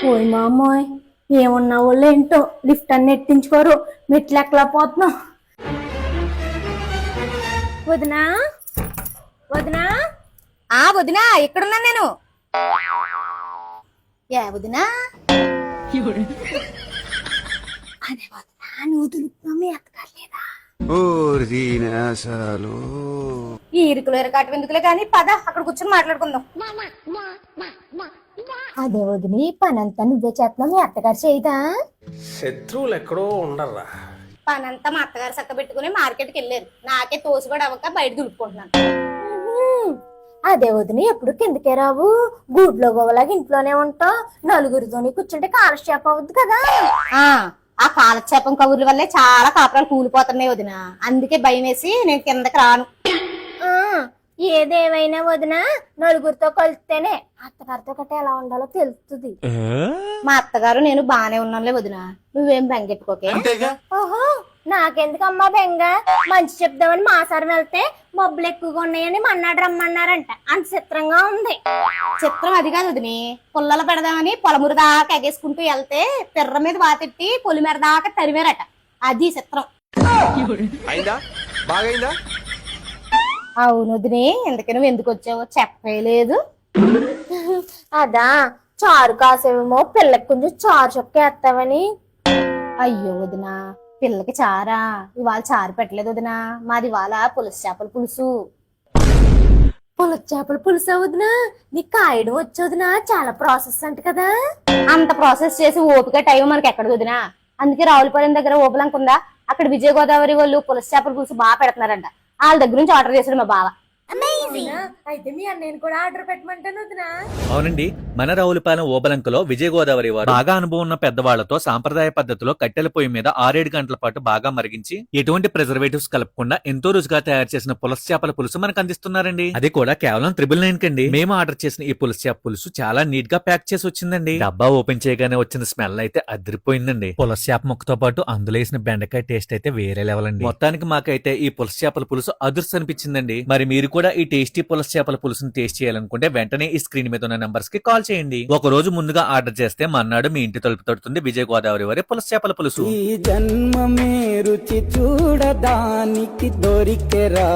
ఓయ్ మామోయ్, ఏమన్నా వాళ్ళు ఏంటో లిఫ్ట్ అన్ని ఎట్టించుకోరు, మెట్లు ఎక్కలా పోతున్నాం. వదినా వదినా వదినా ఎక్కడున్నాను నేను. ఏ వదినా అదే వదినా, నువ్వు దులుపుతామే ఎత్తకలేదా? ఈ ఇరుకులు ఎరకాటు ఎందుకులే కానీ పద అక్కడ కూర్చొని మాట్లాడుకుందాం. అదే వదిని, పనంతా నువ్వే చేస్తున్నావు, మీ అత్తగారు చేయదా? శత్రువులు ఎక్కడో ఉండర్రా. పనంతా మా అత్తగారు చక్క పెట్టుకుని మార్కెట్కి వెళ్ళారు. నాకే తోసిపడి అవ్వక బయట దులుపుకుంటున్నాను. అదే వదిని, ఎప్పుడు కిందకే రావు, గూడ్లో గోవలాగా ఇంట్లోనే ఉంటావు. నలుగురితోని కూర్చుంటే కాలక్షేపం అవుద్ది కదా. ఆ కాలక్షేపం కబుర్ల వల్లే చాలా కాపురాలు కూలిపోతున్నాయి వదిన. అందుకే భయం వేసి నేను కిందకి రాను. ఏదేమైనా వదిన, నలుగురితో కలిస్తేనే అత్తగారితో గట్ట ఎలా ఉండాలో తెలుస్తుంది. మా అత్తగారు నేను బానే ఉన్నానులే వదిన, నువ్వేం బెంగెట్టుకోకే. ఓహో, నాకెందుకమ్మా బెంగ? మంచి చెప్దామని మాసారం వెళ్తే మబ్బులు ఎక్కువగా ఉన్నాయని మన్నాడు రమ్మన్నారంట. అంత చిత్రంగా ఉంది. చిత్రం అది కాదు వదిని, పుల్లలు పెడదామని పొలమురు దాకా ఎగేసుకుంటూ వెళ్తే తెర్ర మీద వాతెట్టి పొలిమేర దాకా తరివేరట. అది చిత్రం. అవును వదిని, ఎందుకు నువ్వు ఎందుకు వచ్చావో చెప్పలేదు. అదా, చారు కాసేమో పిల్లకి కొంచెం చారు చొక్క వేస్తావని. అయ్యో వదిన, పిల్లకి చారా? ఇవాళ చారు పెట్టలేదు వదిన, మాది ఇవాళ పులుసు చేపల పులుసు. పులుసు చేపల పులుసు వదినా? నీకు కాయడం వచ్చేదినా? చాలా ప్రాసెస్ అంట కదా. అంత ప్రాసెస్ చేసి ఓపిక టైం మనకి ఎక్కడ వదినా. అందుకే రావులపాలెం దగ్గర ఓపెలంక ఉందా, అక్కడ విజయ గోదావరి వాళ్ళు పులుసు చేపల పులుసు బాగా పెడుతున్నారంట. వాళ్ళ దగ్గర నుంచి ఆర్డర్ చేశాడు మా బావ. అయితే మీ అన్నయ్యని కూడా ఆర్డర్ పెట్టమంటాను వదినా. అవునండి, మన రావులపాలెం ఓబలంకలో విజయ గోదావరి వారు బాగా అనుభవం ఉన్న పెద్దవాళ్లతో సాంప్రదాయ పద్ధతిలో కట్టెల పొయ్యి మీద 6-7 గంటల పాటు బాగా మరిగించి ఎటువంటి ప్రిజర్వేటివ్స్ కలపకుండా ఎంతో రుచిగా తయారు చేసిన పులస చేపల పులుసు మనకు అందిస్తున్నారండి. అది కూడా కేవలం 999 కండి. మేము ఆర్డర్ చేసిన ఈ పులస చేప పులుసు చాలా నీట్ గా ప్యాక్ చేసి వచ్చిందండి. డబ్బా ఓపెన్ చేయగానే వచ్చిన స్మెల్ అయితే అదిరిపోయిందండి. పులస చేప ముక్కతో పాటు అందులో వేసిన బెండకాయ టేస్ట్ అయితే వేరే లెవెల్ అండి. మొత్తానికి మాకైతే ఈ పులస చేపల పులుసు అదుర్స్ అనిపించిందండి. మరి మీరు కూడా ఈ టేస్టీ పులస చేపల పులుసుని టేస్ట్ చేయాలనుకుంటే వెంటనే ఈ స్క్రీన్ మీద ఉన్న నంబర్స్ కి కాల్ చేయండి. ఒక రోజు ముందుగా ఆర్డర్ చేస్తే మన్నాడు మీ ఇంటి తలుపు తడుతుంది విజయ గోదావరి వారి పులస చేపల పులుసు. ఈ జన్మమే రుచి చూడడానికి దొరికెరా.